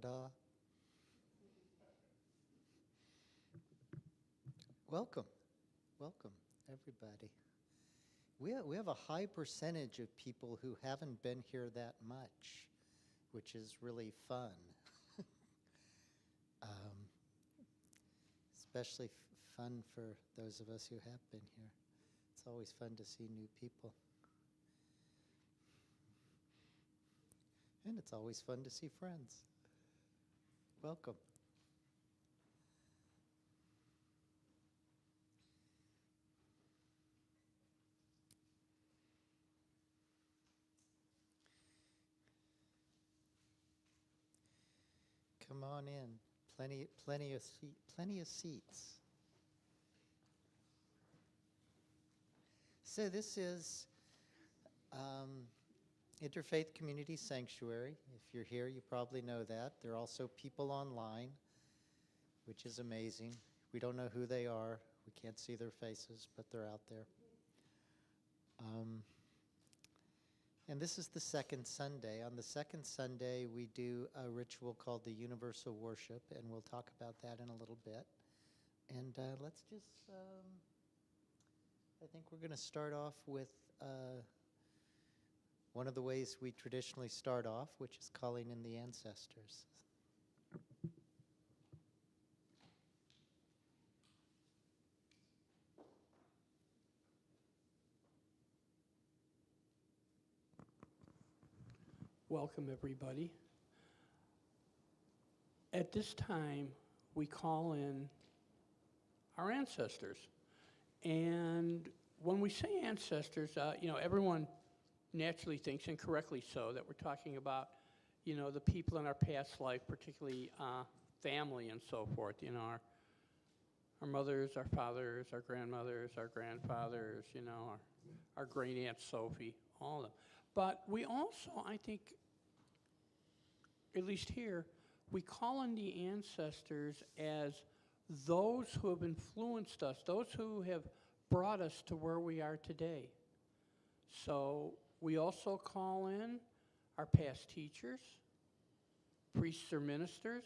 Ta-da. Welcome, welcome, everybody. We have a high percentage of people who haven't been here that much, which is really fun. Especially fun for those of us who have been here. It's always fun to see new people. And it's always fun to see friends. Welcome. Come on in. Plenty of seats. So this is Interfaith Community Sanctuary. If you're here, you probably know that. There are also people online, which is amazing. We don't know who they are. We can't see their faces, but they're out there. And this is the second Sunday. On the second Sunday, we do a ritual called the Universal Worship, and we'll talk about that in a little bit. And let's just, I think we're going to start off with one of the ways we traditionally start off, which is calling in the ancestors. Welcome, everybody. At this time, we call in our ancestors. And when we say ancestors, everyone naturally thinks, and correctly so, that we're talking about, the people in our past life, particularly family and so forth. Our mothers, our fathers, our grandmothers, our grandfathers, our great Aunt Sophie, all of them. But we also, I think, at least here, we call on the ancestors as those who have influenced us, those who have brought us to where we are today. So we also call in our past teachers, priests or ministers,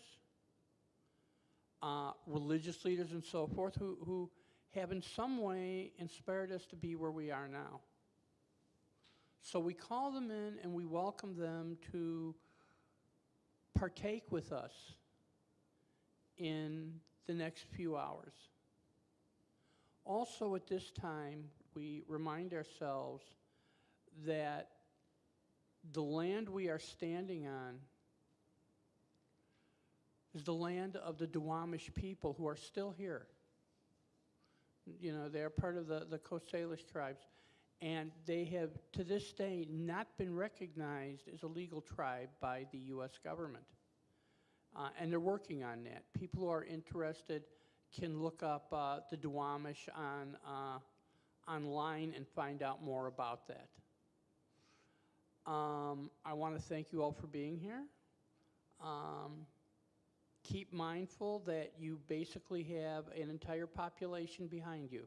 religious leaders and so forth, who have in some way inspired us to be where we are now. So we call them in and we welcome them to partake with us in the next few hours. Also at this time, we remind ourselves that the land we are standing on is the land of the Duwamish people who are still here. They're part of the Coast Salish tribes. And they have, to this day, not been recognized as a legal tribe by the U.S. government. And they're working on that. People who are interested can look up the Duwamish online and find out more about that. I want to thank you all for being here. Keep mindful that you basically have an entire population behind you.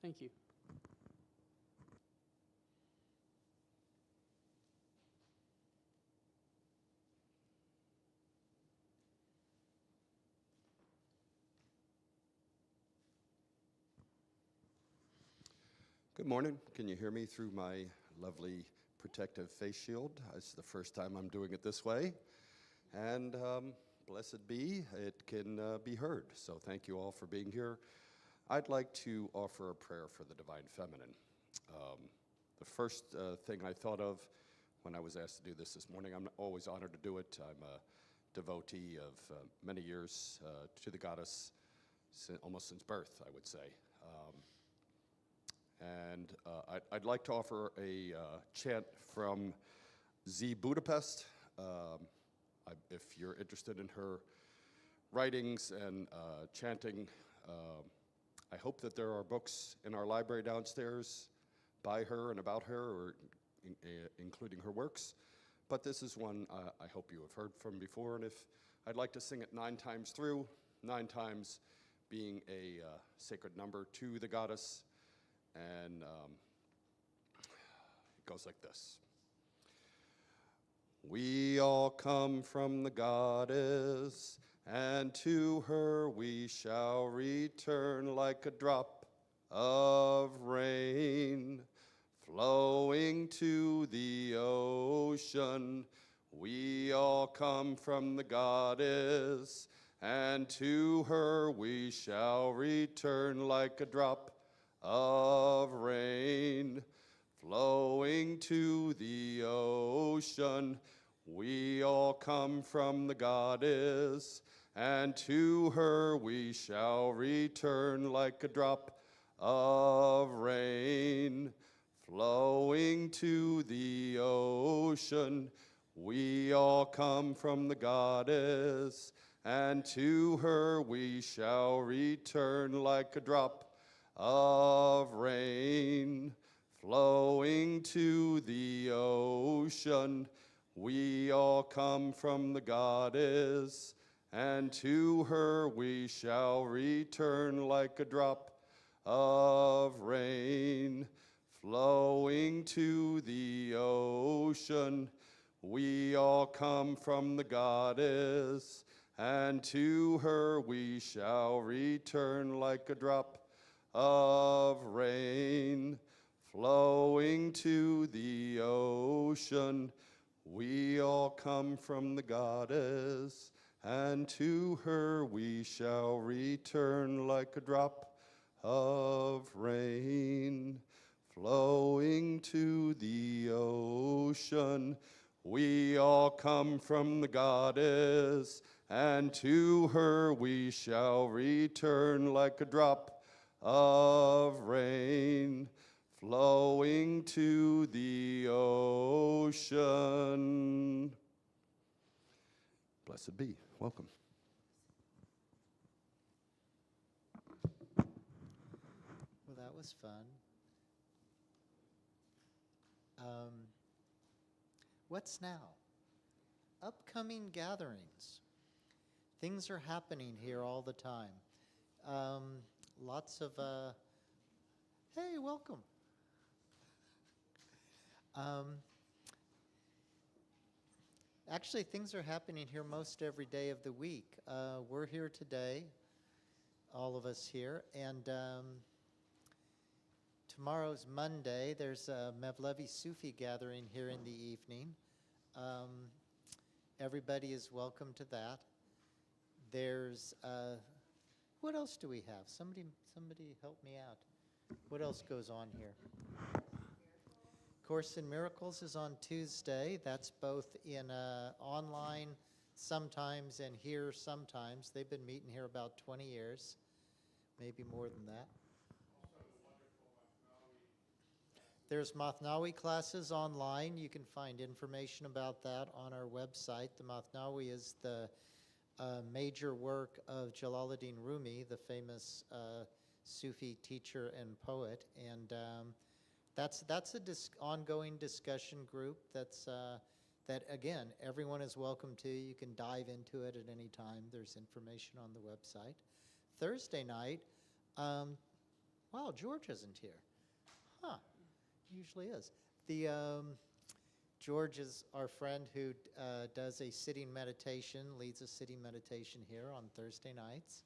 Thank you. Good morning. Can you hear me through my lovely protective face shield? It's the first time I'm doing it this way. And blessed be, it can be heard. So thank you all for being here. I'd like to offer a prayer for the Divine Feminine. The first thing I thought of when I was asked to do this morning, I'm always honored to do it. I'm a devotee of many years to the goddess, almost since birth, I would say. I'd like to offer a chant from Z Budapest. If you're interested in her writings and chanting, I hope that there are books in our library downstairs by her and about her, or including her works. But this is one I hope you have heard from before, and if I'd like to sing it 9 times through, 9 times being a sacred number to the goddess, and it goes like this. We all come from the goddess, and to her we shall return like a drop of rain flowing to the ocean. We all come from the goddess, and to her we shall return like a drop of rain flowing to the ocean. We all come from the goddess, and to her we shall return like a drop of rain flowing to the ocean. We all come from the goddess, and to her we shall return like a drop of rain flowing to the ocean. We all come from the goddess, and to her we shall return like a drop of rain flowing to the ocean. We all come from the goddess, and to her we shall return like a drop of rain flowing to the ocean. We all come from the goddess, and to her we shall return like a drop of rain flowing to the ocean. We all come from the goddess, and to her we shall return like a drop of rain flowing to the ocean. Blessed be. Welcome. Well, that was fun. What's now? Upcoming gatherings. Things are happening here all the time. Lots of, hey, welcome. Actually, things are happening here most every day of the week. We're here today, all of us here, and tomorrow's Monday. There's a Mevlevi Sufi gathering here in the evening. Everybody is welcome to that. There's, what else do we have? Somebody help me out. What else goes on here? Course in Miracles is on Tuesday. That's both in online sometimes and here sometimes. They've been meeting here about 20 years, maybe more than that. There's Mathnawi classes online. You can find information about that on our website. The Mathnawi is the major work of Jalaluddin Rumi, the famous Sufi teacher and poet. And that's a ongoing discussion group that, again, everyone is welcome to. You can dive into it at any time. There's information on the website. Thursday night, wow, George isn't here. Huh. Usually is. George is our friend who does a sitting meditation, leads a sitting meditation here on Thursday nights.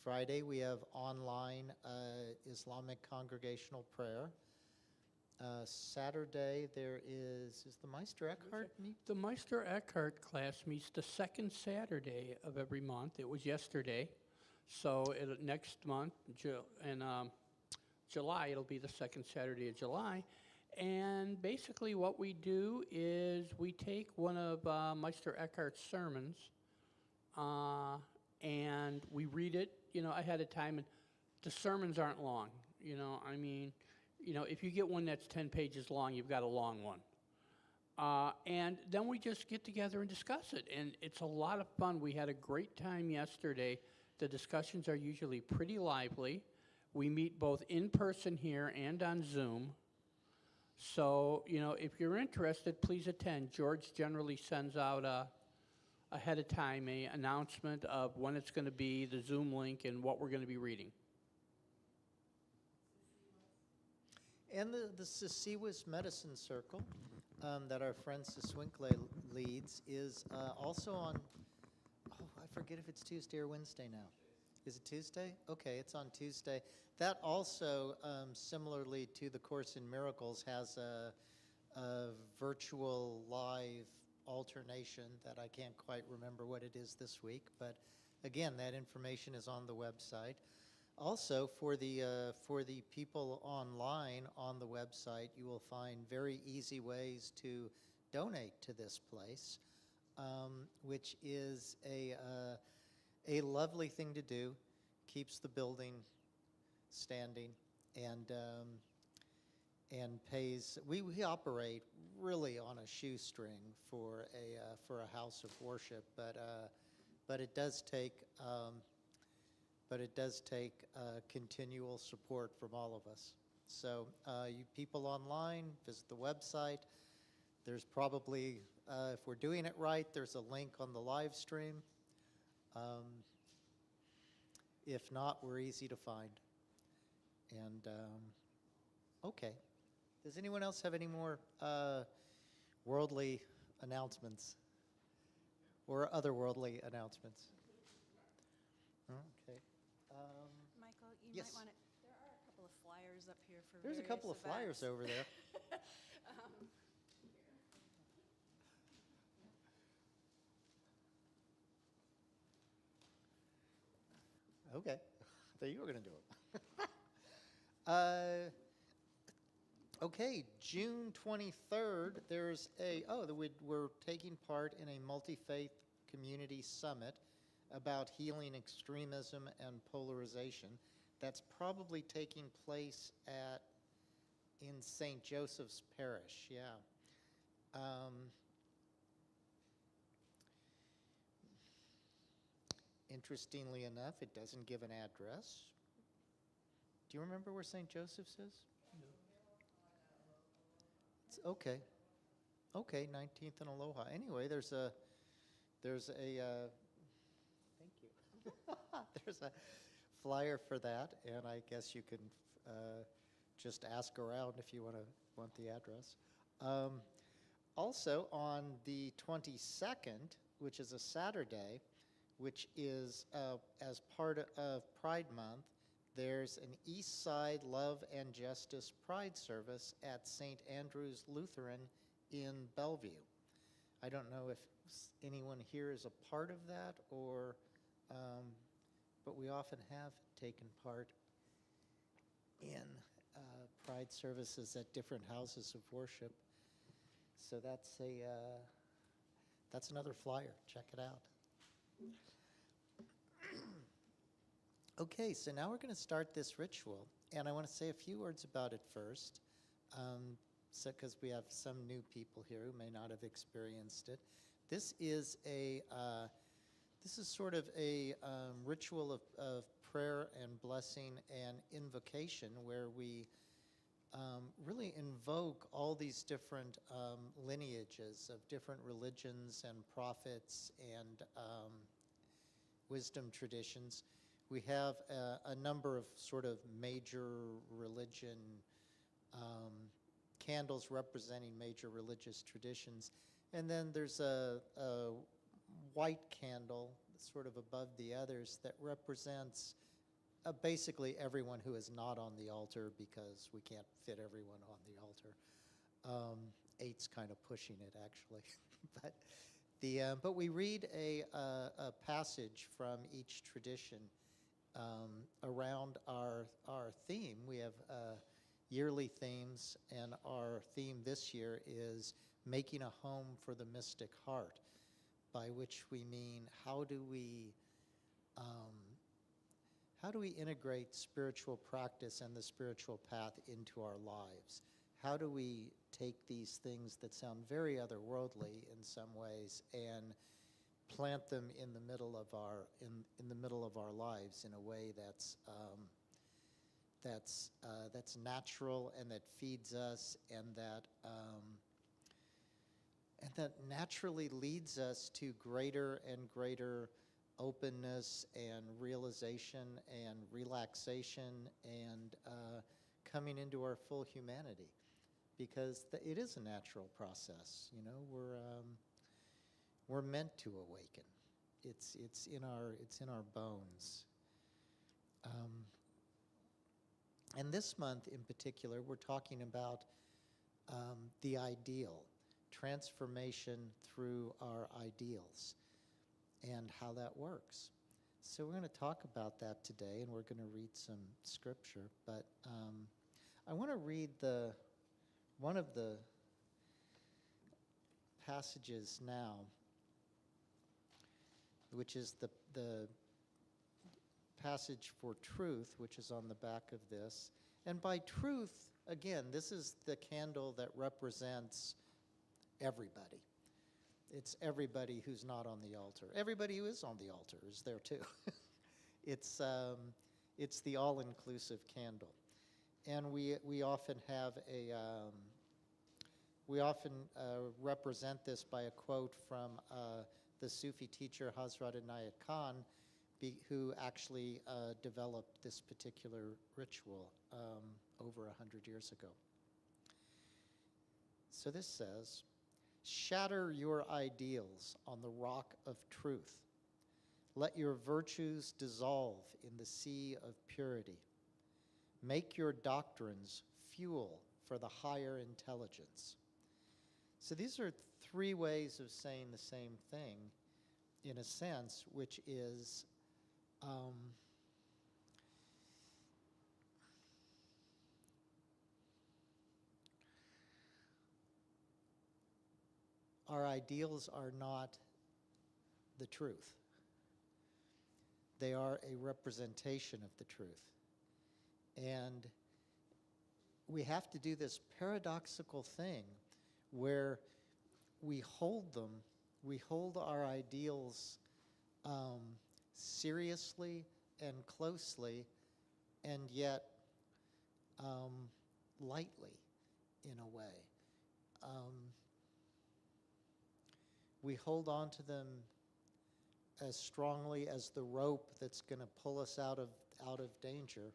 Friday we have online Islamic congregational prayer. Saturday there is the Meister Eckhart meet? The Meister Eckhart class meets the second Saturday of every month. It was yesterday. So next month, in July, it'll be the second Saturday of July. And basically what we do is we take one of Meister Eckhart's sermons and we read it, ahead of time. And the sermons aren't long, I mean, if you get one that's 10 pages long, you've got a long one. And then we just get together and discuss it. And it's a lot of fun. We had a great time yesterday. The discussions are usually pretty lively. We meet both in person here and on Zoom. So, if you're interested, please attend. George generally sends out ahead of time an announcement of when it's going to be, the Zoom link, and what we're going to be reading. And the Sisiwas Medicine Circle. that our friend Siswinkle leads is also on, oh, I forget if it's Tuesday or Wednesday now. Is it Tuesday? Okay, it's on Tuesday. That also, similarly to the Course in Miracles, has a virtual live alternation that I can't quite remember what it is this week, but again, that information is on the website. Also, for the people online on the website, you will find very easy ways to donate to this place, which is a lovely thing to do, keeps the building standing, and pays. We operate really on a shoestring for a house of worship, but it does take continual support from all of us. So you people online, visit the website. There's probably, if we're doing it right, there's a link on the live stream. If not, we're easy to find. And okay. Does anyone else have any more worldly announcements or otherworldly announcements? Okay. Michael, you yes. might want to, there are a couple of flyers up here for There's a couple of various flyers over there. Okay. I thought you were going to do it. Okay, June 23rd, there's we're taking part in a multi-faith community summit about healing extremism and polarization. That's probably taking place in St. Joseph's Parish, yeah. Interestingly enough, it doesn't give an address. Do you remember where St. Joseph's is? It's okay. Okay, 19th and Aloha. Anyway, there's a thank you. There's a flyer for that, and I guess you can just ask around if you want the address. Also, on the 22nd, which is a Saturday, which is as part of Pride Month, there's an East Side Love and Justice Pride service at St. Andrew's Lutheran in Bellevue. I don't know if anyone here is a part of that, or, but we often have taken part in Pride services at different houses of worship. So that's another flyer. Check it out. Okay, so now we're going to start this ritual, and I want to say a few words about it first, because we have some new people here who may not have experienced it. This is sort of a ritual of prayer and blessing and invocation, where we really invoke all these different lineages of different religions and prophets and wisdom traditions. We have a number of sort of major religion candles representing major religious traditions. And then there's a white candle sort of above the others that represents basically everyone who is not on the altar, because we can't fit everyone on the altar. 8's kind of pushing it, actually. But we read a passage from each tradition around our theme. We have yearly themes, and our theme this year is making a home for the mystic heart, by which we mean how do we integrate spiritual practice and the spiritual path into our lives? How do we take these things that sound very otherworldly in some ways and plant them in the middle of our lives in a way that's natural and that feeds us, and that naturally leads us to greater and greater openness and realization and relaxation and coming into our full humanity. because it is a natural process. You know, we're meant to awaken. It's in our bones. And this month in particular, we're talking about the ideal, transformation through our ideals, and how that works. So we're going to talk about that today, and we're going to read some scripture. But I want to read one of the passages now, which is the passage for truth, which is on the back of this. And by truth, again, this is the candle that represents everybody. It's everybody who's not on the altar. Everybody who is on the altar is there too. It's the all-inclusive candle. And we often have we often represent this by a quote from the Sufi teacher Hazrat Inayat Khan, who actually developed this particular ritual over 100 years ago. So this says, "Shatter your ideals on the rock of truth. Let your virtues dissolve in the sea of purity. Make your doctrines fuel for the higher intelligence." So these are three ways of saying the same thing, in a sense, which is our ideals are not the truth. They are a representation of the truth. And we have to do this paradoxical thing where we hold our ideals seriously and closely, and yet lightly, in a way. We hold on to them as strongly as the rope that's going to pull us out of danger,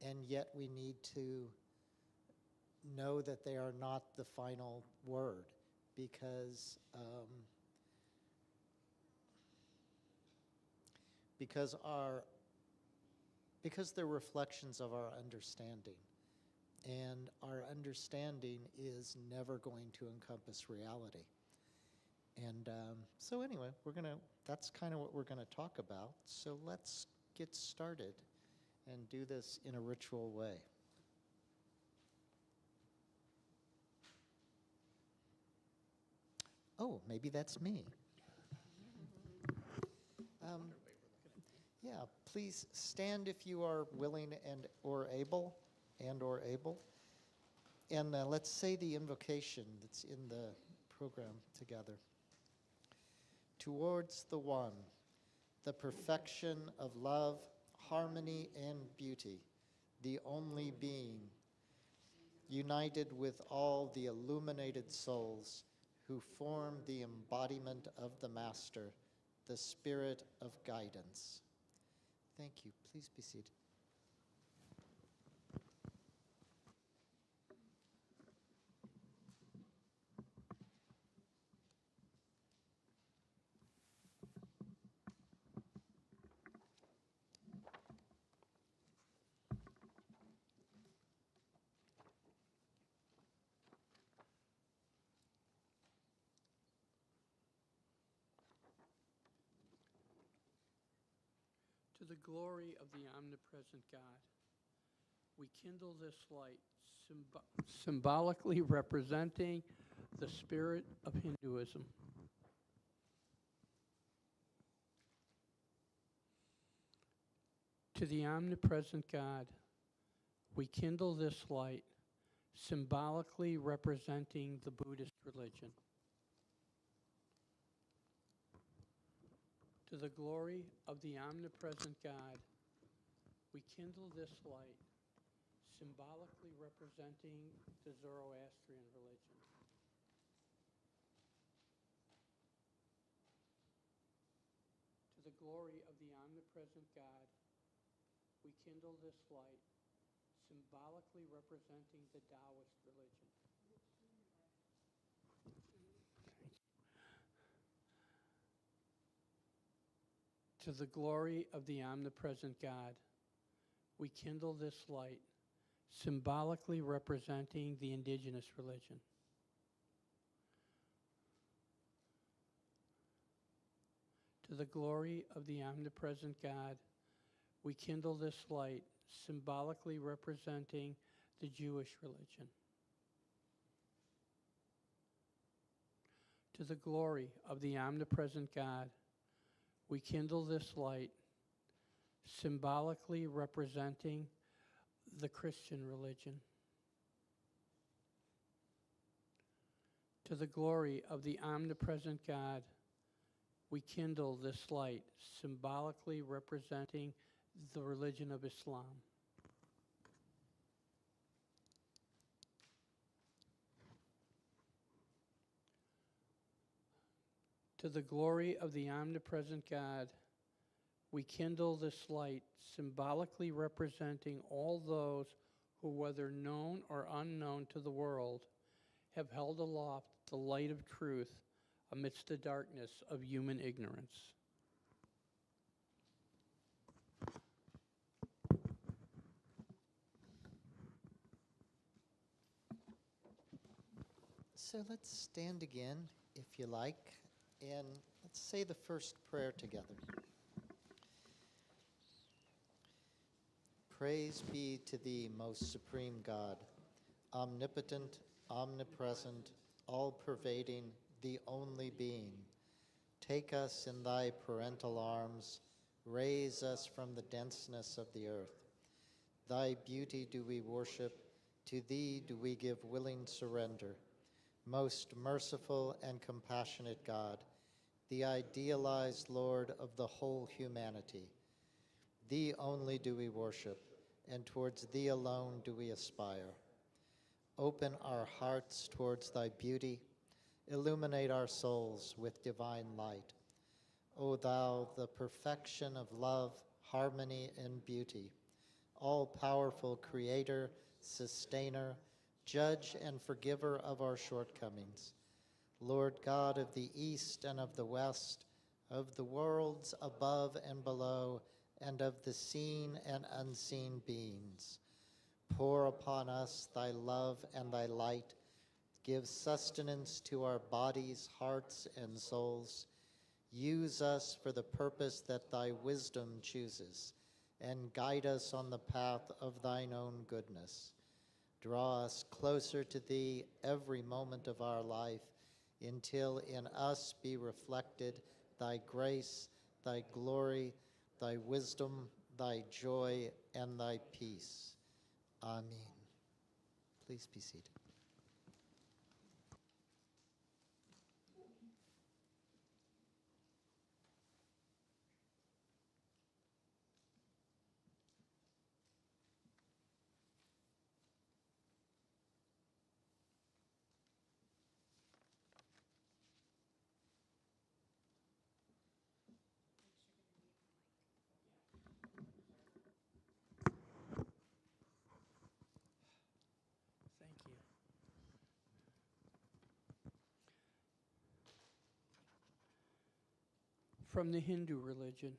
and yet we need to know that they are not the final word, because they're reflections of our understanding, and our understanding is never going to encompass reality. And so anyway, that's kind of what we're going to talk about. So let's get started and do this in a ritual way. Oh, maybe that's me. Yeah, please stand if you are willing and or able. And let's say the invocation that's in the program together. Towards the one, the perfection of love, harmony, and beauty, the only being, united with all the illuminated souls who form the embodiment of the Master, the Spirit of guidance. Thank you. Please be seated. To the glory of the omnipresent God, we kindle this light, symbolically representing the spirit of Hinduism. To the omnipresent God, we kindle this light, symbolically representing the Buddhist religion. To the glory of the omnipresent God, we kindle this light, symbolically representing the Zoroastrian religion. To the glory of the omnipresent God, we kindle this light, symbolically representing the Taoist religion. To the glory of the omnipresent God, we kindle this light, symbolically representing the indigenous religion. To the glory of the omnipresent God, we kindle this light, symbolically representing the Jewish religion. To the glory of the omnipresent God, we kindle this light, symbolically representing the Christian religion. To the glory of the omnipresent God, we kindle this light, symbolically representing the religion of Islam. To the glory of the omnipresent God, we kindle this light, symbolically representing all those who, whether known or unknown to the world, have held aloft the light of truth amidst the darkness of human ignorance. So let's stand again, if you like, and let's say the first prayer together. Praise be to thee, most supreme God, omnipotent, omnipresent, all-pervading, the only being. Take us in thy parental arms, raise us from the denseness of the earth. Thy beauty do we worship, to thee do we give willing surrender. Most merciful and compassionate God, the idealized Lord of the whole humanity, thee only do we worship, and towards thee alone do we aspire. Open our hearts towards thy beauty, illuminate our souls with divine light. O thou, the perfection of love, harmony, and beauty, all-powerful creator, sustainer, judge and forgiver of our shortcomings, Lord God of the east and of the west, of the worlds above and below, and of the seen and unseen beings, pour upon us thy love and thy light. Give sustenance to our bodies, hearts, and souls. Use us for the purpose that thy wisdom chooses, and guide us on the path of thine own goodness. Draw us closer to thee every moment of our life, until in us be reflected thy grace, thy glory, thy wisdom, thy joy, and thy peace. Amen. Please be seated. Thank you. From the Hindu religion,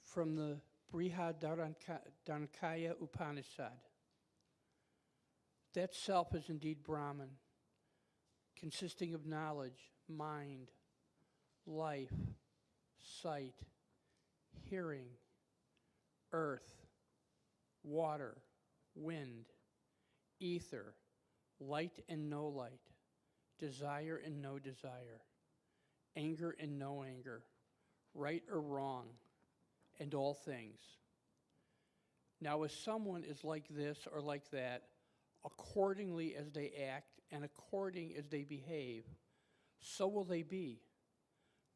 from the Brihadaranyaka Upanishad, that self is indeed Brahman, consisting of knowledge, mind, life, sight, hearing, earth, water, wind, ether, light and no light, desire and no desire, anger and no anger, right or wrong, and all things. Now, as someone is like this or like that, accordingly as they act and according as they behave, so will they be.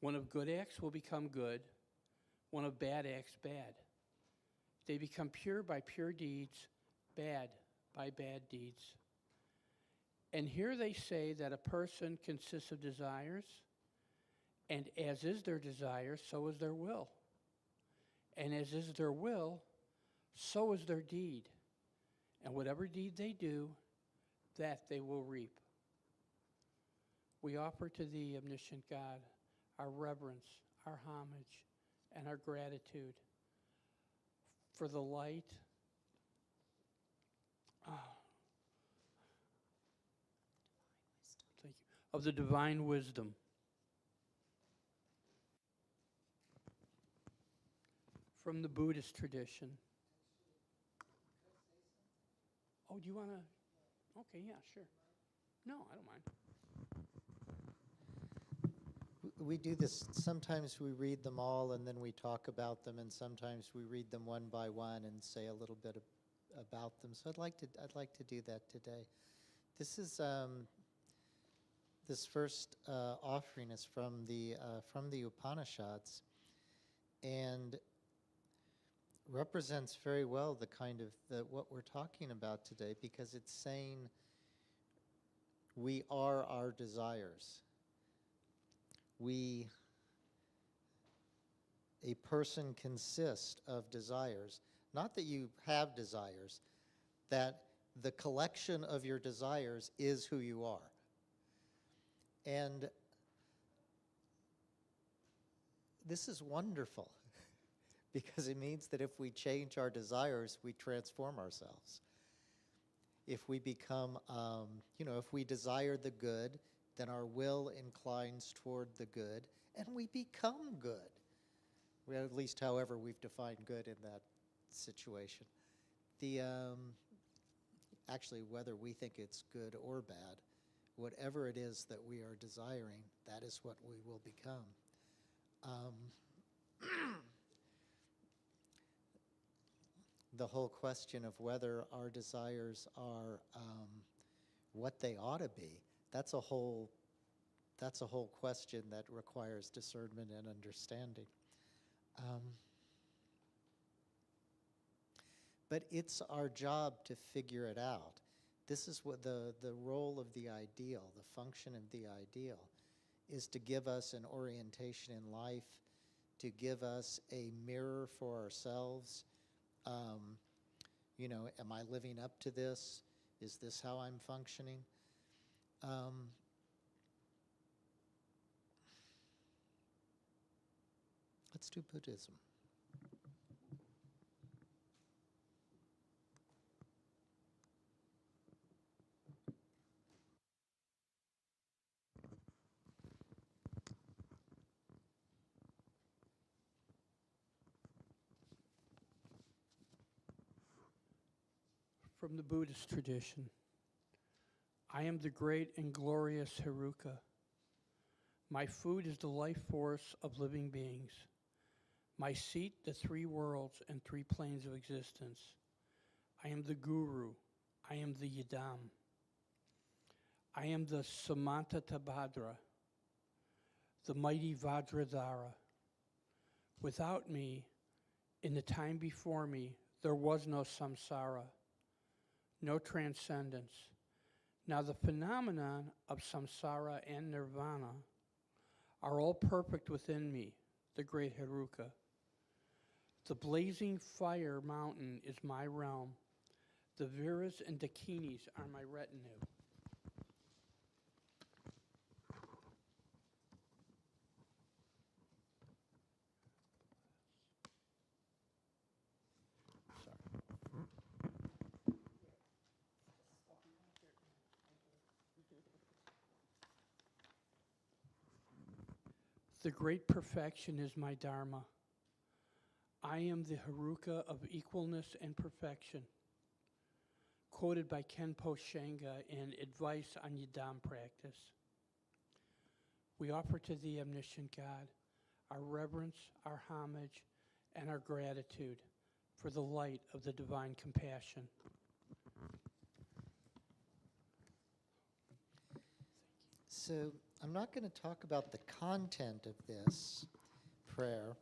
One of good acts will become good, one of bad acts bad. They become pure by pure deeds, bad by bad deeds. And here they say that a person consists of desires, and as is their desire, so is their will. And as is their will, so is their deed. and whatever deed they do, that they will reap. We offer to thee, omniscient God, our reverence, our homage, and our gratitude for the light thank you, of the divine wisdom. From the Buddhist tradition. Oh, do you want to? Okay, yeah, sure. No, I don't mind. We do this, sometimes we read them all and then we talk about them, and sometimes we read them one by one and say a little bit about them. So I'd like to do that today. This is this first offering is from the Upanishads, and represents very well the kind of what we're talking about today, because it's saying we are our desires. A person consists of desires. Not that you have desires, that the collection of your desires is who you are. And this is wonderful because it means that if we change our desires, we transform ourselves. If we become, if we desire the good, then our will inclines toward the good, and we become good. Well, at least however we've defined good in that situation. Actually, whether we think it's good or bad, whatever it is that we are desiring, that is what we will become. The whole question of whether our desires are what they ought to be, that's a whole question that requires discernment and understanding. But it's our job to figure it out. This is what the role of the ideal, the function of the ideal, is to give us an orientation in life, to give us a mirror for ourselves. Am I living up to this? Is this how I'm functioning? Let's do Buddhism. From the Buddhist tradition. I am the great and glorious Heruka. My food is the life force of living beings. My seat, the three worlds and three planes of existence. I am the Guru. I am the Yidam. I am the Samantabhadra, the mighty Vajradhara. Without me, in the time before me, there was no samsara, no transcendence. Now the phenomenon of samsara and nirvana are all perfect within me, the great Heruka. The blazing fire mountain is my realm. The Viras and Dakinis are my retinue. The great perfection is my Dharma. I am the Heruka of equalness and perfection. Quoted by Khenpo Shenga in Advice on Yidam Practice. We offer to thee, omniscient God, our reverence, our homage, and our gratitude for the light of the divine compassion. So I'm not going to talk about the content of this prayer,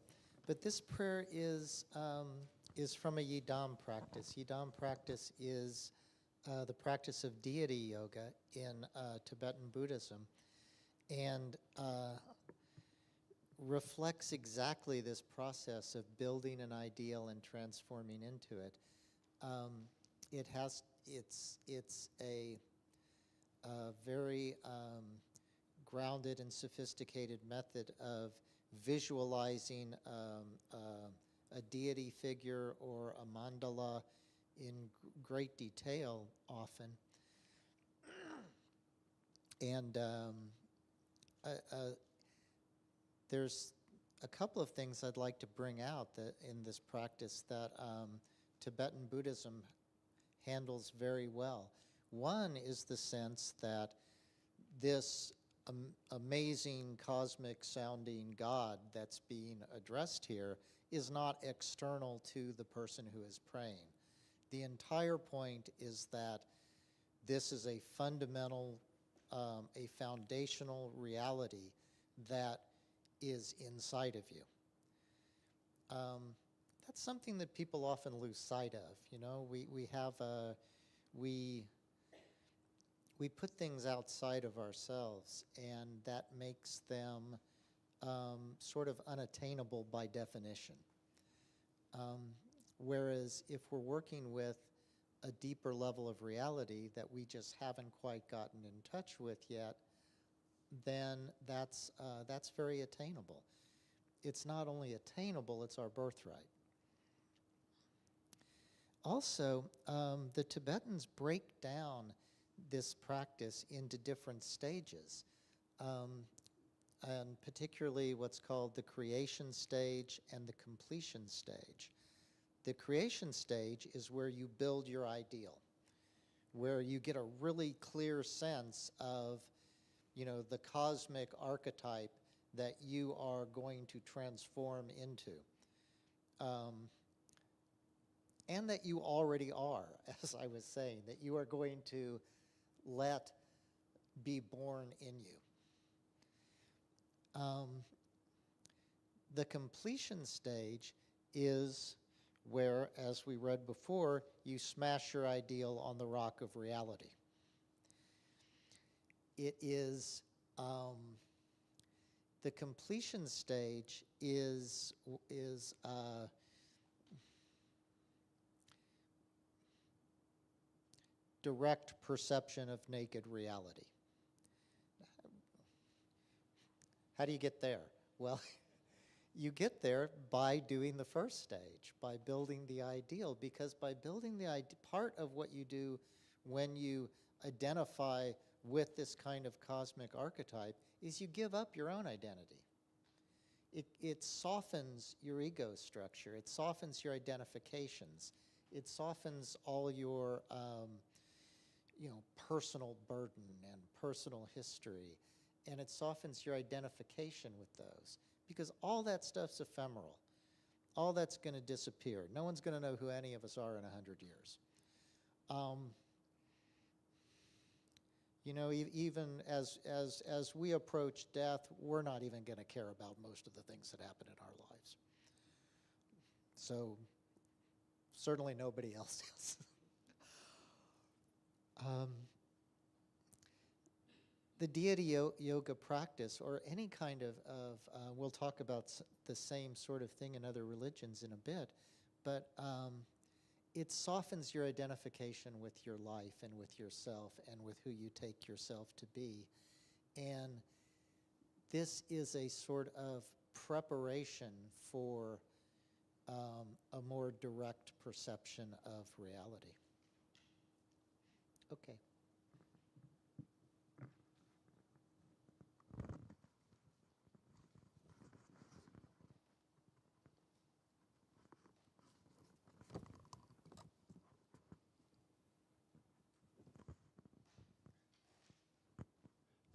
but this prayer is from a Yidam practice. Yidam practice is the practice of deity yoga in Tibetan Buddhism, and reflects exactly this process of building an ideal and transforming into it. it's a very grounded and sophisticated method of visualizing a deity figure or a mandala in great detail often. And there's a couple of things I'd like to bring out that in this practice that Tibetan Buddhism handles very well. One is the sense that this amazing cosmic sounding God that's being addressed here is not external to the person who is praying. The entire point is that this is a fundamental, a foundational reality that is inside of you. That's something that people often lose sight of. You know, we put things outside of ourselves, and that makes them sort of unattainable by definition. Whereas if we're working with a deeper level of reality that we just haven't quite gotten in touch with yet, then that's very attainable. It's not only attainable, it's our birthright. Also, the Tibetans break down this practice into different stages, and particularly what's called the creation stage and the completion stage. The creation stage is where you build your ideal, where you get a really clear sense of, you know, the cosmic archetype that you are going to transform into. And that you already are, as I was saying, that you are going to let be born in you. The completion stage is where, as we read before, you smash your ideal on the rock of reality. It is, the completion stage is direct perception of naked reality. How do you get there? Well, you get there by doing the first stage, by building the ideal, because by building the part of what you do when you identify with this kind of cosmic archetype is you give up your own identity. It softens your ego structure. It softens your identifications. It softens all your personal burden and personal history, and it softens your identification with those, because all that stuff's ephemeral. All that's going to disappear. No one's going to know who any of us are in 100 years. Even as we approach death, we're not even going to care about most of the things that happen in our lives. So certainly nobody else is. The deity yoga practice, or any kind of we'll talk about the same sort of thing in other religions in a bit, but it softens your identification with your life and with yourself and with who you take yourself to be. And this is a sort of preparation for a more direct perception of reality. Okay.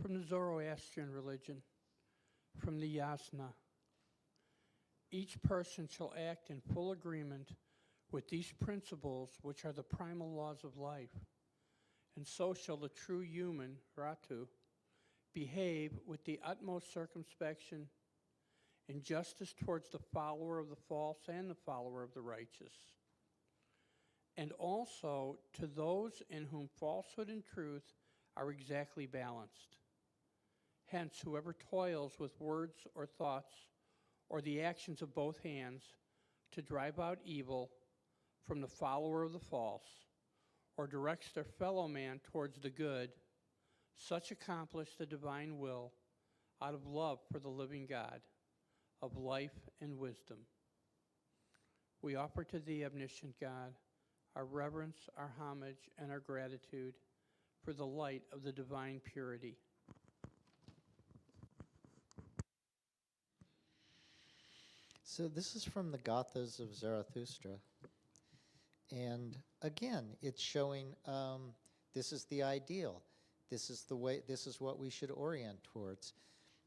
From the Zoroastrian religion, from the yasna, each person shall act in full agreement with these principles, which are the primal laws of life, and so shall the true human, Ratu, behave with the utmost circumspection and justice towards the follower of the false and the follower of the righteous, and also to those in whom falsehood and truth are exactly balanced. Hence, whoever toils with words or thoughts or the actions of both hands to drive out evil from the follower of the false, or directs their fellow man towards the good, such accomplish the divine will out of love for the living God, of life and wisdom. We offer to thee, omniscient God, our reverence, our homage, and our gratitude for the light of the divine purity. So this is from the Gathas of Zarathustra. And again, it's showing this is the ideal. This is the way, this is what we should orient towards.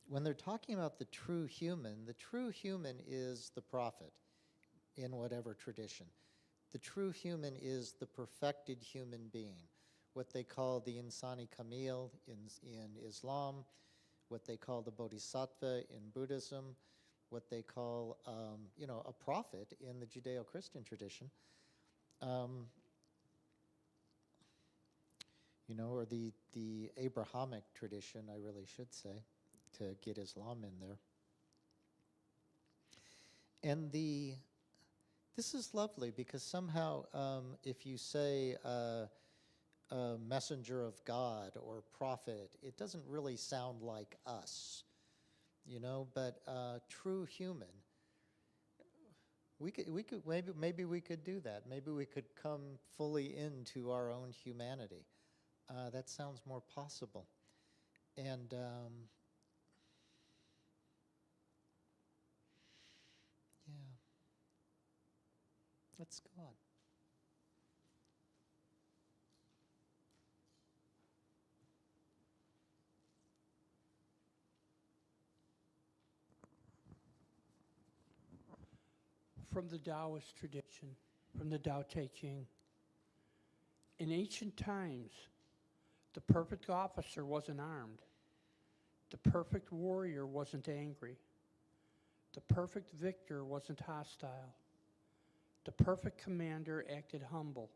When they're talking about the true human is the prophet in whatever tradition. The true human is the perfected human being, what they call the insani kamil in Islam, what they call the bodhisattva in Buddhism, what they call, a prophet in the Judeo-Christian tradition, or the Abrahamic tradition, I really should say, to get Islam in there. And this is lovely because somehow if you say messenger of God or prophet, it doesn't really sound like us, but true human. We could maybe we could do that. Maybe we could come fully into our own humanity. That sounds more possible. And yeah, let's go on. From the Taoist tradition, from the Tao Te Ching. In ancient times, the perfect officer wasn't armed. The perfect warrior wasn't angry. The perfect victor wasn't hostile. The perfect commander acted humble.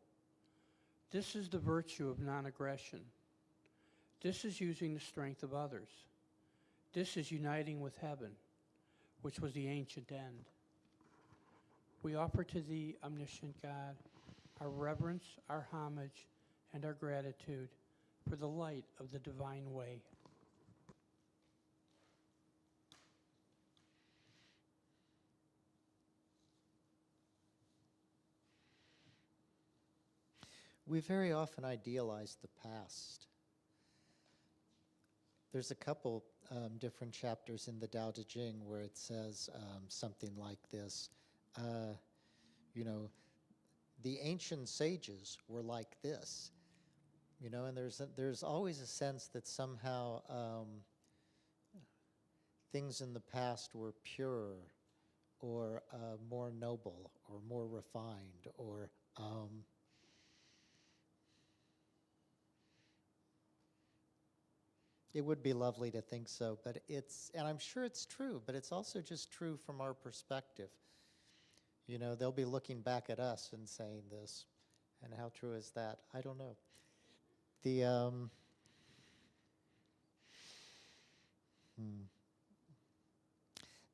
This is the virtue of non-aggression. This is using the strength of others. This is uniting with heaven, which was the ancient end. We offer to thee, omniscient God, our reverence, our homage, and our gratitude for the light of the divine way. We very often idealize the past. There's a couple different chapters in the Tao Te Ching where it says something like this. The ancient sages were like this, and there's always a sense that somehow things in the past were purer or more noble or more refined or it would be lovely to think so, but and I'm sure it's true, but it's also just true from our perspective. They'll be looking back at us and saying this, and how true is that? I don't know.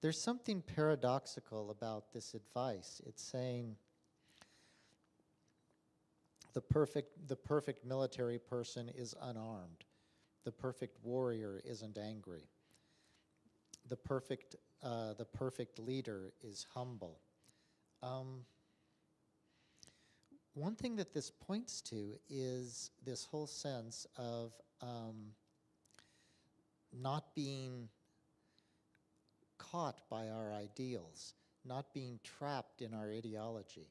There's something paradoxical about this advice. It's saying the perfect military person is unarmed. The perfect warrior isn't angry. The perfect leader is humble. One thing that this points to is this whole sense of not being caught by our ideals, not being trapped in our ideology,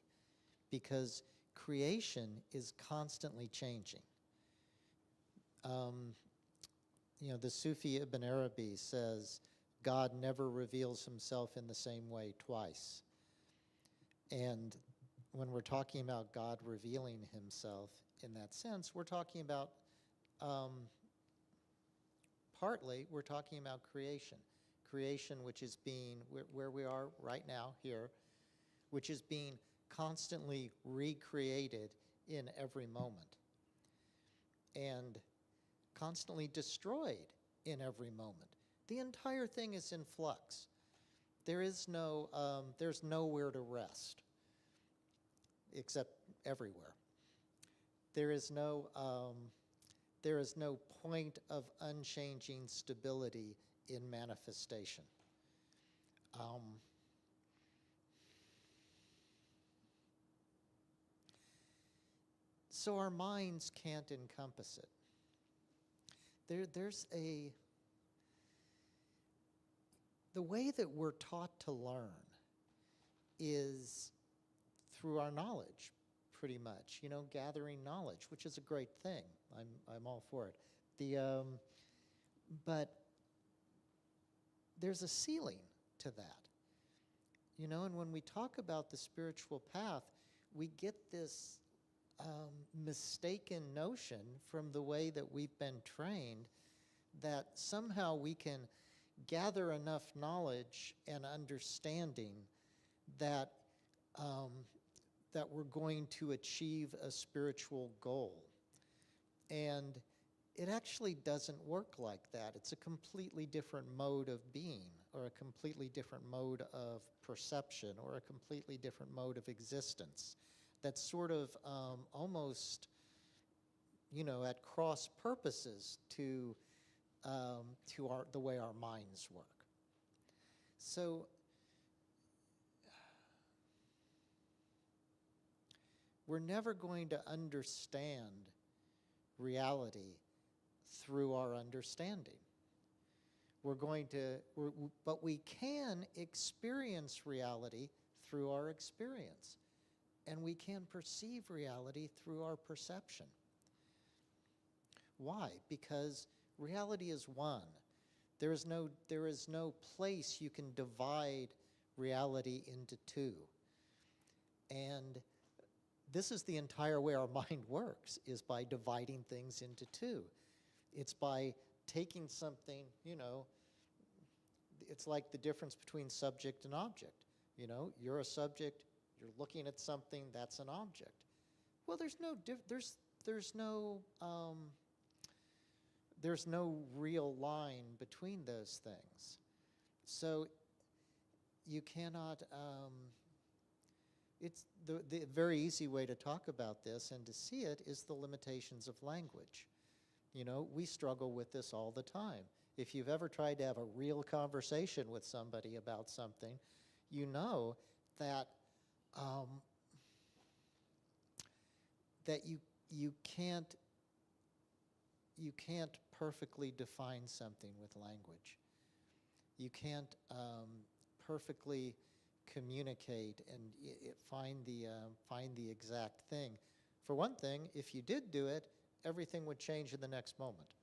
because creation is constantly changing. The Sufi Ibn Arabi says, God never reveals himself in the same way twice. And when we're talking about God revealing himself in that sense, we're talking about, partly, we're talking about creation. Creation which is being, where we are right now, here, which is being constantly recreated in every moment. And constantly destroyed in every moment. The entire thing is in flux. There's nowhere to rest, except everywhere. there is no point of unchanging stability in manifestation. So our minds can't encompass it. The way that we're taught to learn is through our knowledge, pretty much, gathering knowledge, which is a great thing. I'm all for it. But there's a ceiling to that, and when we talk about the spiritual path, we get this mistaken notion from the way that we've been trained that somehow we can gather enough knowledge and understanding that that we're going to achieve a spiritual goal. And it actually doesn't work like that. It's a completely different mode of being, or a completely different mode of perception, or a completely different mode of existence that's sort of almost, at cross purposes to the way our minds work. So we're never going to understand reality through our understanding. But we can experience reality through our experience. And we can perceive reality through our perception. Why? Because reality is one. There is no place you can divide reality into two. And this is the entire way our mind works, is by dividing things into two. It's by taking something, it's like the difference between subject and object. You're a subject, you're looking at something, that's an object. Well, there's no real line between those things. So you cannot, it's the very easy way to talk about this and to see it is the limitations of language. We struggle with this all the time. If you've ever tried to have a real conversation with somebody about something, you know that that you can't perfectly define something with language. You can't perfectly communicate and find the exact thing. For one thing, if you did do it, everything would change in the next moment,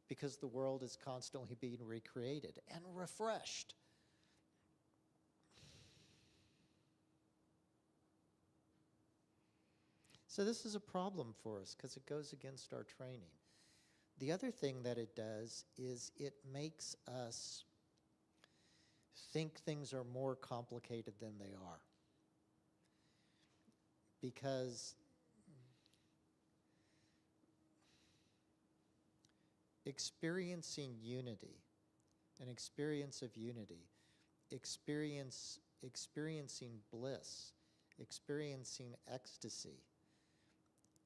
because the world is constantly being recreated and refreshed. So this is a problem for us because it goes against our training. The other thing that it does is it makes us think things are more complicated than they are. Because experiencing unity, an experience of unity, experiencing bliss, experiencing ecstasy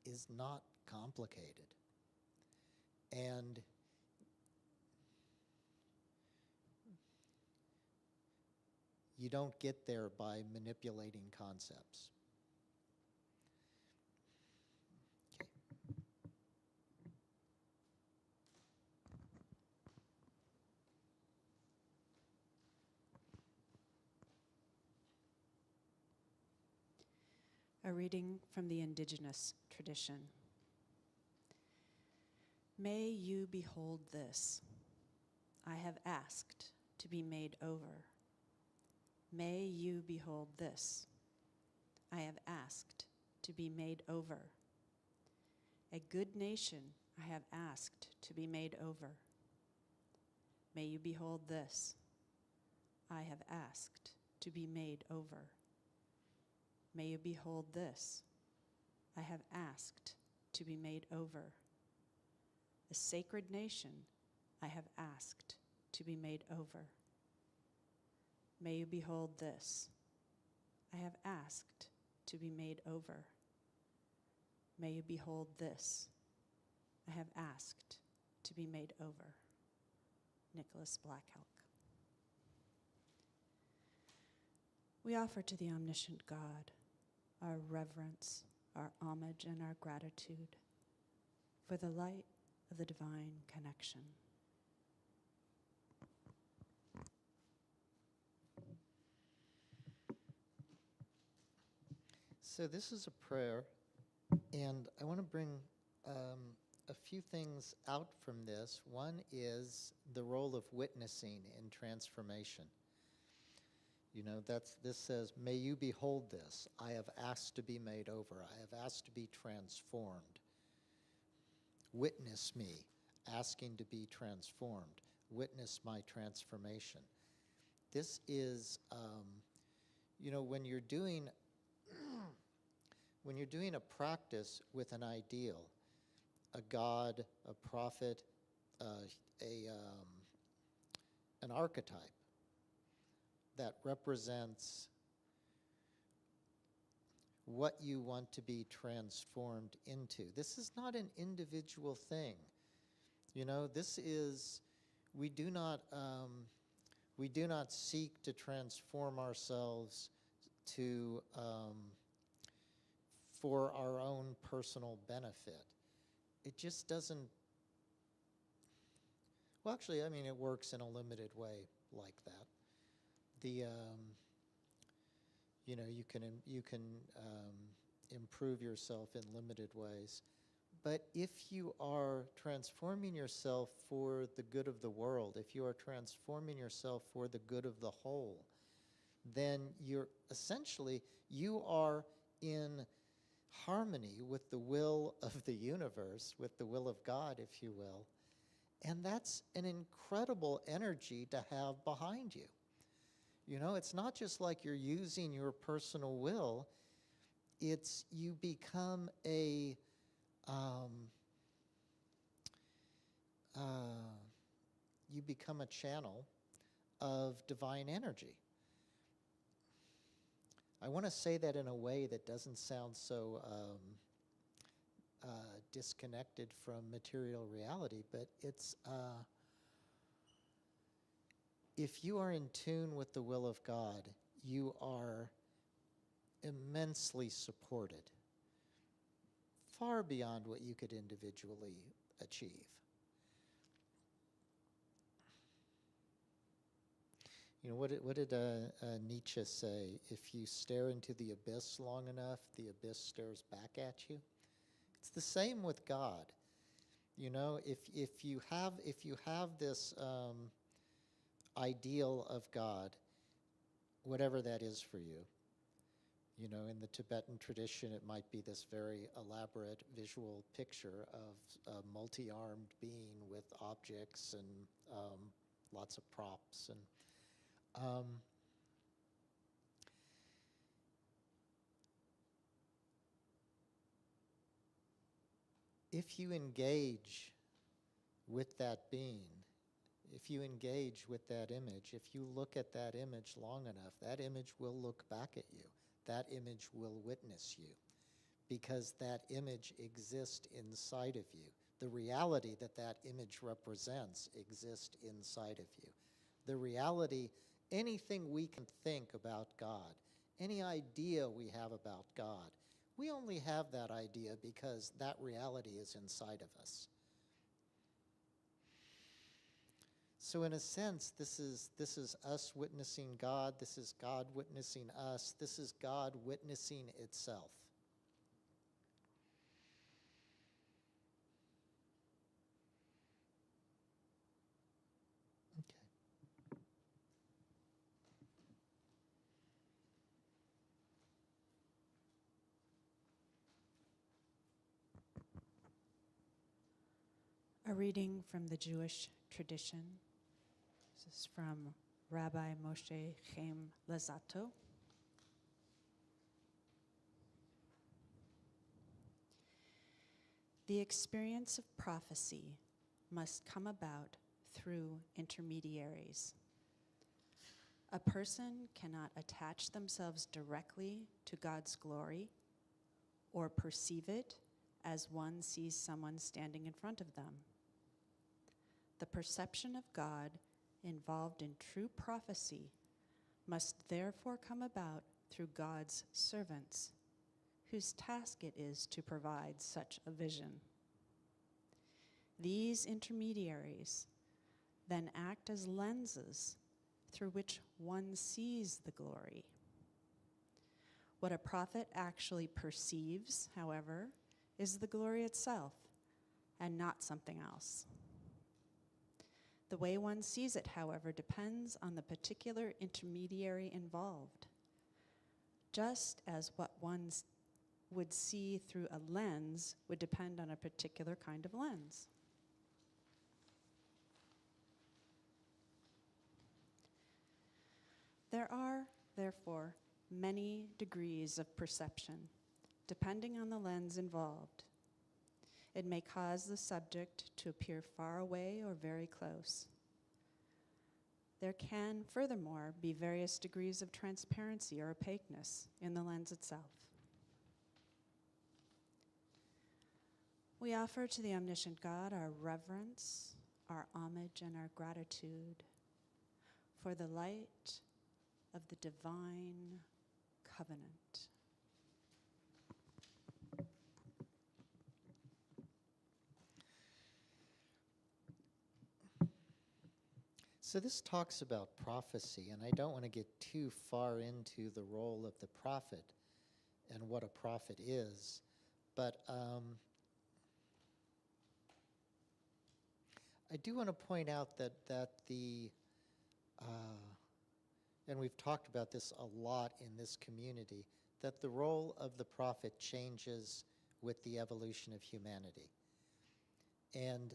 is not complicated. And you don't get there by manipulating concepts. Okay. A reading from the indigenous tradition. May you behold this. I have asked to be made over. May you behold this. I have asked to be made over. A good nation I have asked to be made over. May you behold this. I have asked to be made over. May you behold this. I have asked to be made over. A sacred nation I have asked to be made over. May you behold this. I have asked to be made over. may you behold this. I have asked to be made over. Nicholas Black Elk. We offer to the omniscient God our reverence, our homage, and our gratitude for the light of the divine connection. So this is a prayer, and I want to bring a few things out from this. One is the role of witnessing in transformation. You know, this says, may you behold this. I have asked to be made over. I have asked to be transformed. Witness me, asking to be transformed. Witness my transformation. This is, you know, when you're doing a practice with an ideal, a god, a prophet, an archetype that represents what you want to be transformed into. This is not an individual thing. You know, this is, we do not seek to transform ourselves to, for our own personal benefit. It just doesn't, well, actually, I mean, it works in a limited way like that. The, you know, you can improve yourself in limited ways. But if you are transforming yourself for the good of the world, if you are transforming yourself for the good of the whole, then you're essentially, you are in harmony with the will of the universe, with the will of God, if you will. And that's an incredible energy to have behind you. You know, it's not just like you're using your personal will, it's you become a channel of divine energy. I want to say that in a way that doesn't sound so disconnected from material reality, but it's if you are in tune with the will of God, you are immensely supported, far beyond what you could individually achieve. You know, what did Nietzsche say? If you stare into the abyss long enough, the abyss stares back at you. It's the same with God. You know, if you have this ideal of God, whatever that is for you. You know, in the Tibetan tradition, it might be this very elaborate visual picture of a multi-armed being with objects and lots of props. And if you engage with that being, if you engage with that image, if you look at that image long enough, that image will look back at you. That image will witness you because that image exists inside of you. The reality that that image represents exists inside of you. The reality, anything we can think about God, any idea we have about God, we only have that idea because that reality is inside of us. So in a sense, this is us witnessing God, this is God witnessing us, this is God witnessing itself. Okay. A reading from the Jewish tradition. This is from Rabbi Moshe Chaim Lazato. The experience of prophecy must come about through intermediaries. A person cannot attach themselves directly to God's glory or perceive it as one sees someone standing in front of them. The perception of God involved in true prophecy must therefore come about through God's servants, whose task it is to provide such a vision. These intermediaries then act as lenses through which one sees the glory. What a prophet actually perceives, however, is the glory itself and not something else. The way one sees it, however, depends on the particular intermediary involved, just as what one would see through a lens would depend on a particular kind of lens. There are, therefore, many degrees of perception, depending on the lens involved. It may cause the subject to appear far away or very close. There can, furthermore, be various degrees of transparency or opaqueness in the lens itself. We offer to the omniscient God our reverence, our homage, and our gratitude for the light of the divine covenant. So this talks about prophecy, and I don't want to get too far into the role of the prophet and what a prophet is, but I do want to point out that and we've talked about this a lot in this community, that the role of the prophet changes with the evolution of humanity. And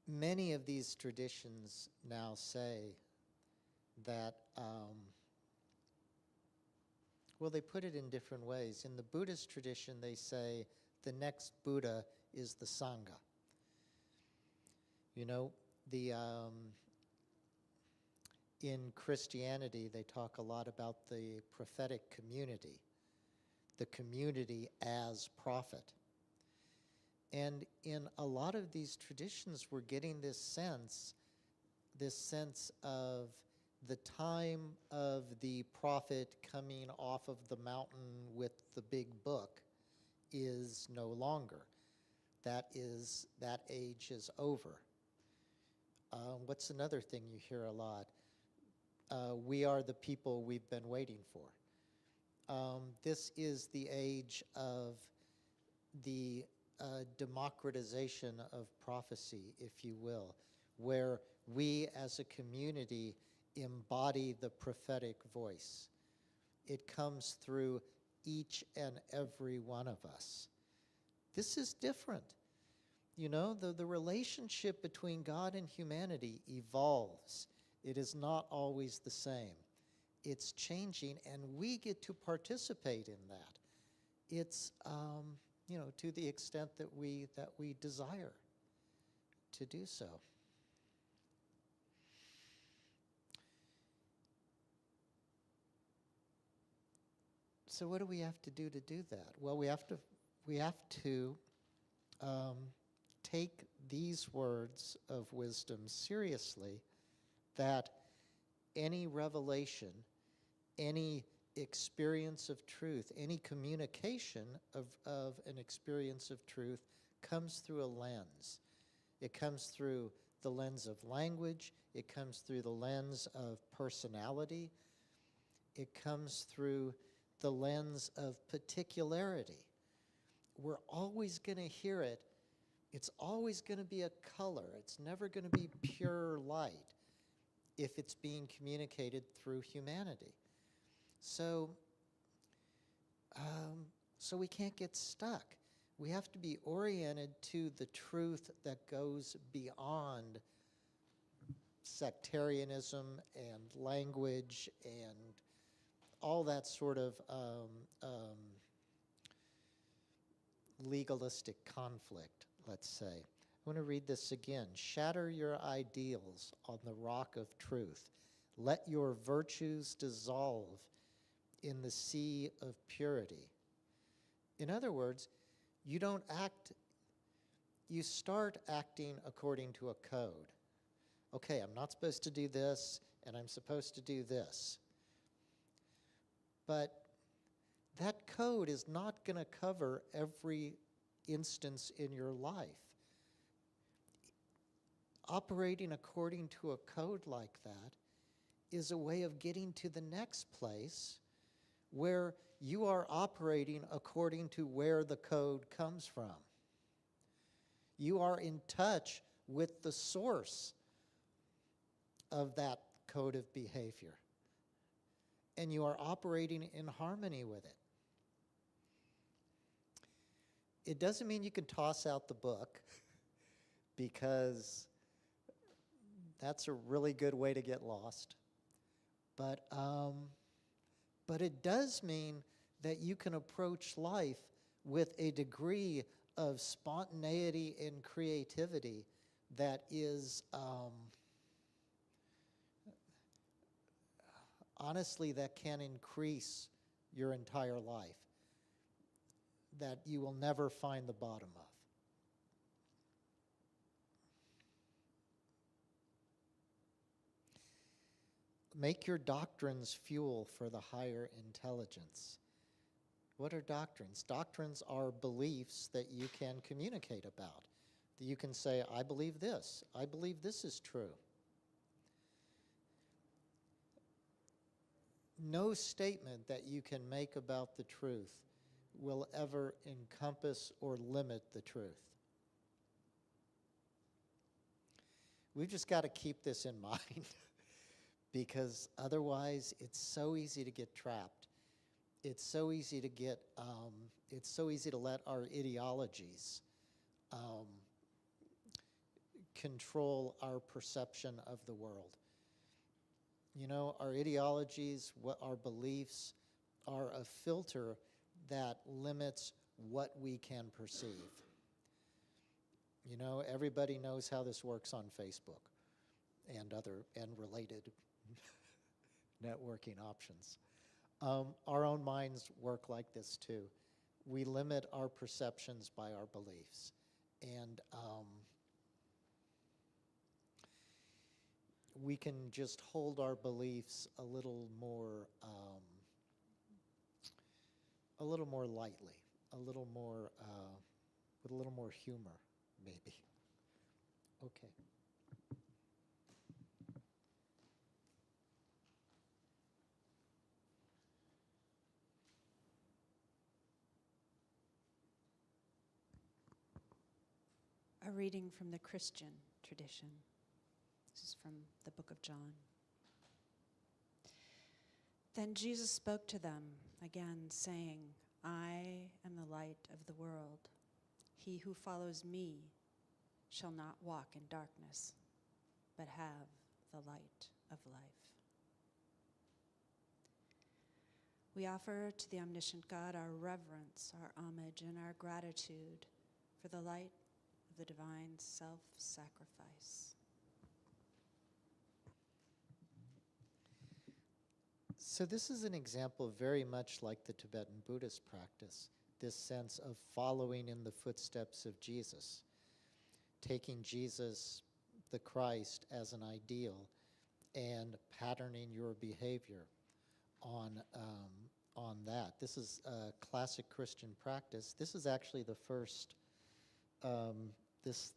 many of these traditions now say that, well, they put it in different ways. In the Buddhist tradition, they say the next Buddha is the Sangha. You know, in Christianity, they talk a lot about the prophetic community, the community as prophet. And in a lot of these traditions, we're getting this sense of the time of the prophet coming off of the mountain with the big book is no longer. That age is over. What's another thing you hear a lot? We are the people we've been waiting for. This is the age of the democratization of prophecy, if you will, where we as a community embody the prophetic voice. It comes through each and every one of us. This is different. You know, the relationship between God and humanity evolves. It is not always the same. It's changing, and we get to participate in that. It's, you know, to the extent that we desire to do so. So what do we have to do that? Well, we have to take these words of wisdom seriously, that any revelation, any experience of truth, any communication of an experience of truth comes through a lens. It comes through the lens of language. It comes through the lens of personality. It comes through the lens of particularity. We're always going to hear it. It's always going to be a color. It's never going to be pure light if it's being communicated through humanity. So we can't get stuck. We have to be oriented to the truth that goes beyond sectarianism and language and all that sort of legalistic conflict, let's say. I want to read this again. Shatter your ideals on the rock of truth. Let your virtues dissolve in the sea of purity. In other words, you don't act, you start acting according to a code. Okay, I'm not supposed to do this, and I'm supposed to do this. But that code is not going to cover every instance in your life. Operating according to a code like that is a way of getting to the next place where you are operating according to where the code comes from. You are in touch with the source of that code of behavior, and you are operating in harmony with it. It doesn't mean you can toss out the book, because that's a really good way to get lost. But it does mean that you can approach life with a degree of spontaneity and creativity that is, honestly, that can increase your entire life, that you will never find the bottom of. Make your doctrines fuel for the higher intelligence. What are doctrines? Doctrines are beliefs that you can communicate about. That you can say, I believe this. I believe this is true. No statement that you can make about the truth will ever encompass or limit the truth. We've just got to keep this in mind, because otherwise it's so easy to get trapped. It's so easy to get, it's so easy to let our ideologies control our perception of the world. You know, our ideologies, our beliefs are a filter that limits what we can perceive. You know, everybody knows how this works on Facebook and related networking options. Our own minds work like this too. We limit our perceptions by our beliefs. And we can just hold our beliefs a little more lightly, a little more, with a little more humor, maybe. Okay. A reading from the Christian tradition. This is from the book of John. Then Jesus spoke to them again, saying, I am the light of the world. He who follows me shall not walk in darkness, but have the light of life. We offer to the omniscient God our reverence, our homage, and our gratitude for the light of the divine self-sacrifice. So this is an example very much like the Tibetan Buddhist practice, this sense of following in the footsteps of Jesus, taking Jesus, the Christ, as an ideal and patterning your behavior on that. This is a classic Christian practice. This is actually the first, this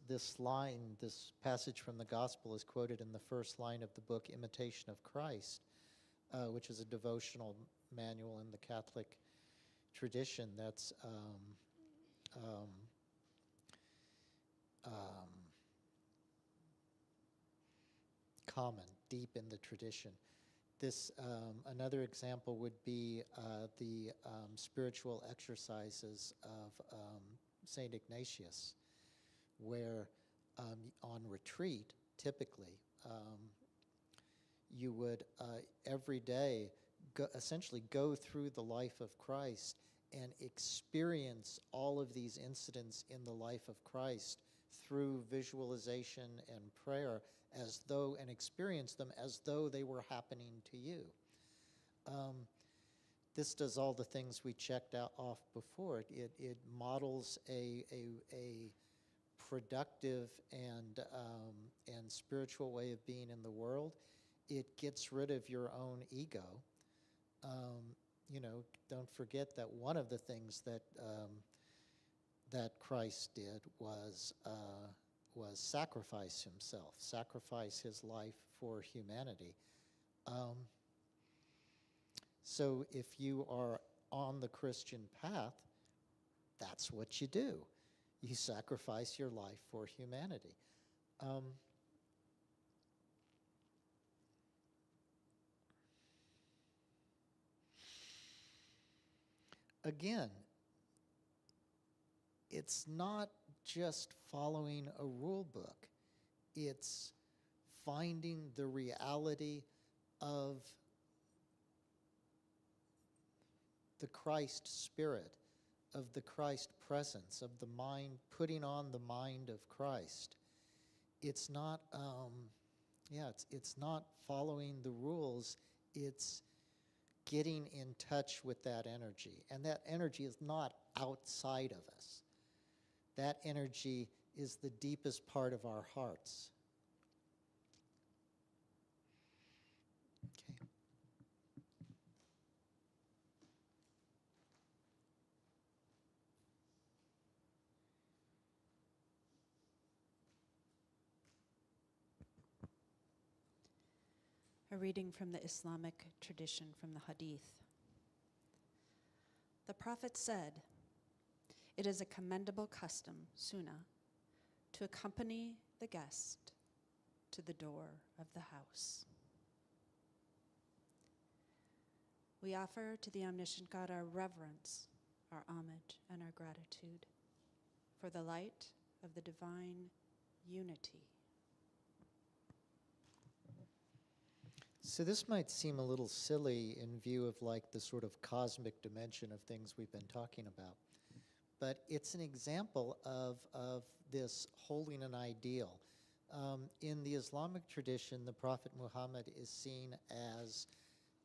passage from the Gospel is quoted in the first line of the book, Imitation of Christ, which is a devotional manual in the Catholic tradition that's common, deep in the tradition. This, another example would be the spiritual exercises of St. Ignatius, where on retreat, typically, you would every day essentially go through the life of Christ and experience all of these incidents in the life of Christ through visualization and prayer, as though, and experience them as though they were happening to you. this does all the things we checked out off before. It models a productive and spiritual way of being in the world. It gets rid of your own ego. Don't forget that one of the things that Christ did was sacrifice himself, sacrifice his life for humanity. So if you are on the Christian path, that's what you do. You sacrifice your life for humanity. Again, it's not just following a rule book. It's finding the reality of the Christ spirit, of the Christ presence, of the mind, putting on the mind of Christ. It's not, it's not following the rules. It's getting in touch with that energy. And that energy is not outside of us. That energy is the deepest part of our hearts. Okay. A reading from the Islamic tradition from the Hadith. The Prophet said, "It is a commendable custom, sunnah, to accompany the guest to the door of the house." We offer to the omniscient God our reverence, our homage, and our gratitude for the light of the divine unity. So this might seem a little silly in view of like the sort of cosmic dimension of things we've been talking about. But it's an example of this holding an ideal. In the Islamic tradition, the Prophet Muhammad is seen as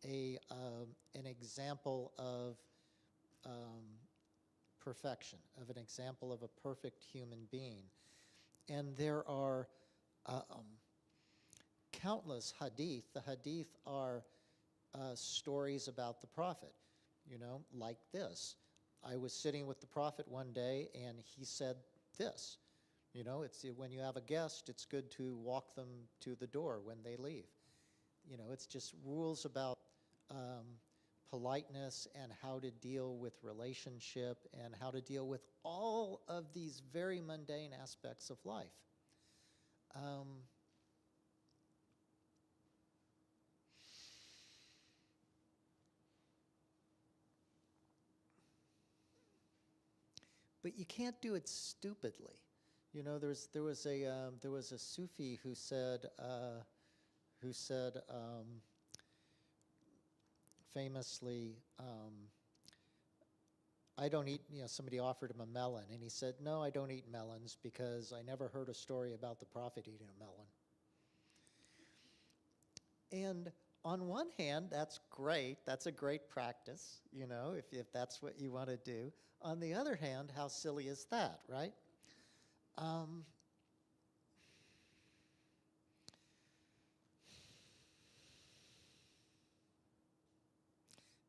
an example of perfection, of an example of a perfect human being. And there are countless hadith. The hadith are stories about the Prophet, like this. I was sitting with the Prophet one day, and he said this. It's when you have a guest, it's good to walk them to the door when they leave. It's just rules about politeness and how to deal with relationship and how to deal with all of these very mundane aspects of life. But you can't do it stupidly. There was a Sufi who said famously, I don't eat. Somebody offered him a melon, and he said, "No, I don't eat melons because I never heard a story about the Prophet eating a melon." And on one hand, that's great. That's a great practice, if that's what you want to do. On the other hand, how silly is that, right?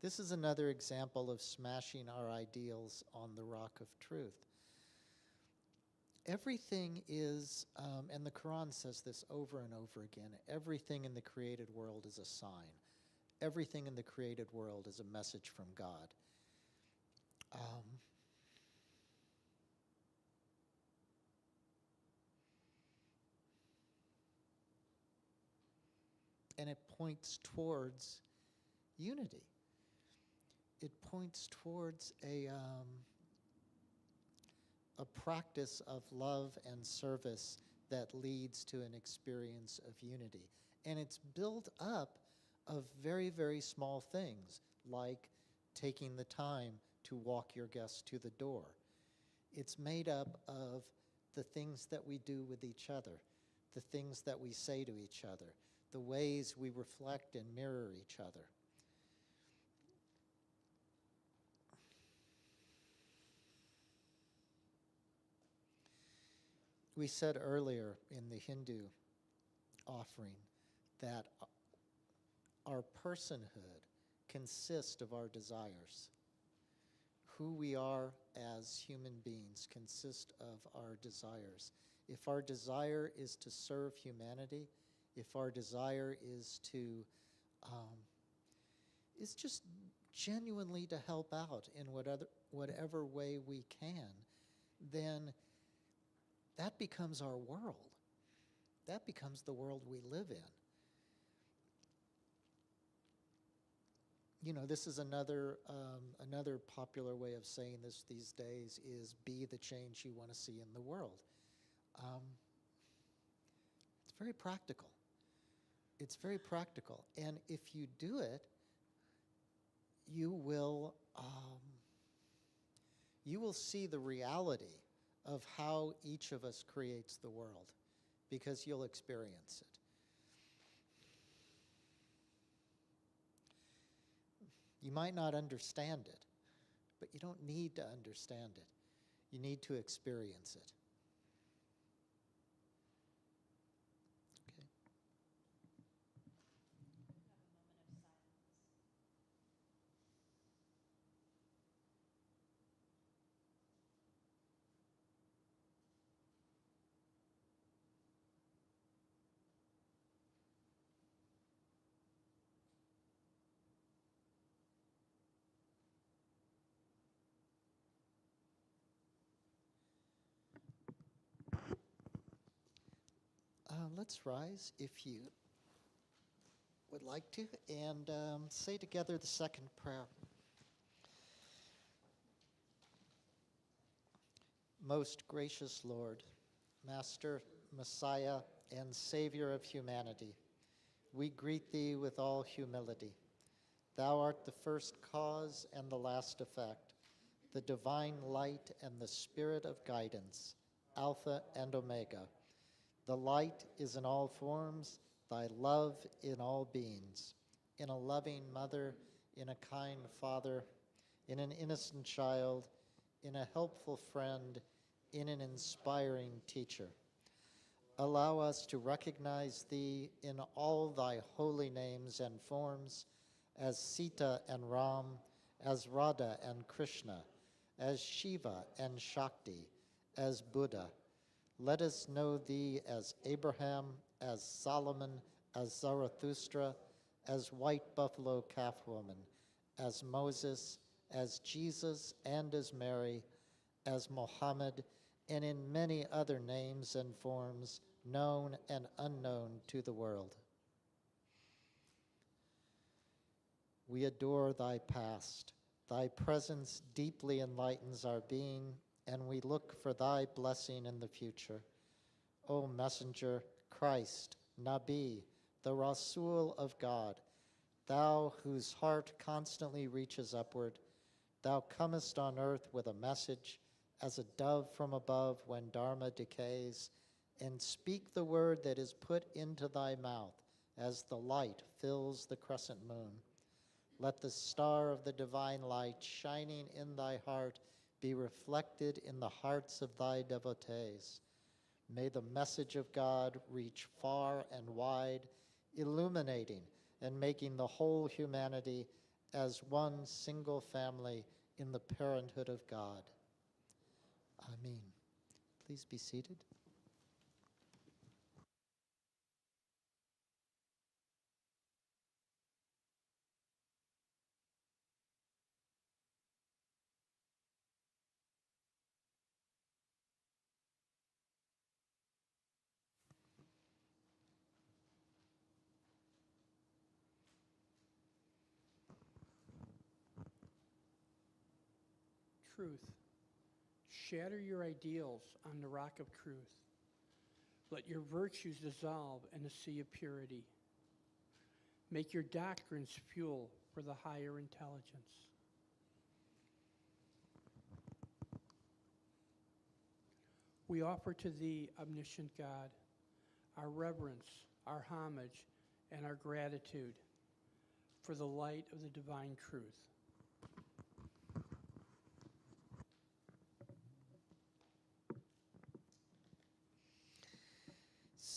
This is another example of smashing our ideals on the rock of truth. Everything is, and the Quran says this over and over again, everything in the created world is a sign. Everything in the created world is a message from God. And it points towards unity. It points towards a practice of love and service that leads to an experience of unity. And it's built up of very, very small things, like taking the time to walk your guests to the door. It's made up of the things that we do with each other, the things that we say to each other, the ways we reflect and mirror each other. We said earlier in the Hindu offering that our personhood consists of our desires. Who we are as human beings consists of our desires. If our desire is to serve humanity, if our desire is to, is just genuinely to help out in whatever way we can, then that becomes our world. That becomes the world we live in. You know, this is another popular way of saying this these days is be the change you want to see in the world. It's very practical. It's very practical. And if you do it, you will see the reality of how each of us creates the world, because you'll experience it. You might not understand it, but you don't need to understand it. You need to experience it. Okay. Let's rise, if you would like to, and say together the second prayer. Most gracious Lord, Master, Messiah, and Savior of humanity, we greet thee with all humility. Thou art the first cause and the last effect, the divine light and the spirit of guidance, Alpha and Omega. The light is in all forms, thy love in all beings, in a loving mother, in a kind father, in an innocent child, in a helpful friend, in an inspiring teacher. Allow us to recognize thee in all thy holy names and forms, as Sita and Ram, as Radha and Krishna, as Shiva and Shakti, as Buddha. Let us know thee as Abraham, as Solomon, as Zarathustra, as White Buffalo Calf Woman, as Moses, as Jesus, and as Mary, as Mohammed, and in many other names and forms, known and unknown to the world. We adore thy past. Thy presence deeply enlightens our being, and we look for thy blessing in the future. O Messenger, Christ, Nabi, the Rasul of God, thou whose heart constantly reaches upward, thou comest on earth with a message as a dove from above when Dharma decays, and speak the word that is put into thy mouth as the light fills the crescent moon. Let the star of the divine light shining in thy heart be reflected in the hearts of thy devotees. May the message of God reach far and wide, illuminating and making the whole humanity as one single family in the parenthood of God. Amen. Please be seated. Truth. Shatter your ideals on the rock of truth. Let your virtues dissolve in a sea of purity. Make your doctrines fuel for the higher intelligence. We offer to thee, omniscient God, our reverence, our homage, and our gratitude for the light of the divine truth.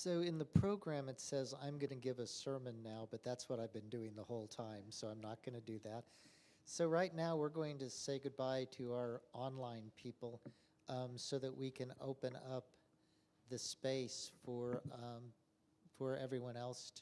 So in the program, it says I'm going to give a sermon now, but that's what I've been doing the whole time, so I'm not going to do that. So right now, we're going to say goodbye to our online people so that we can open up the space for everyone else to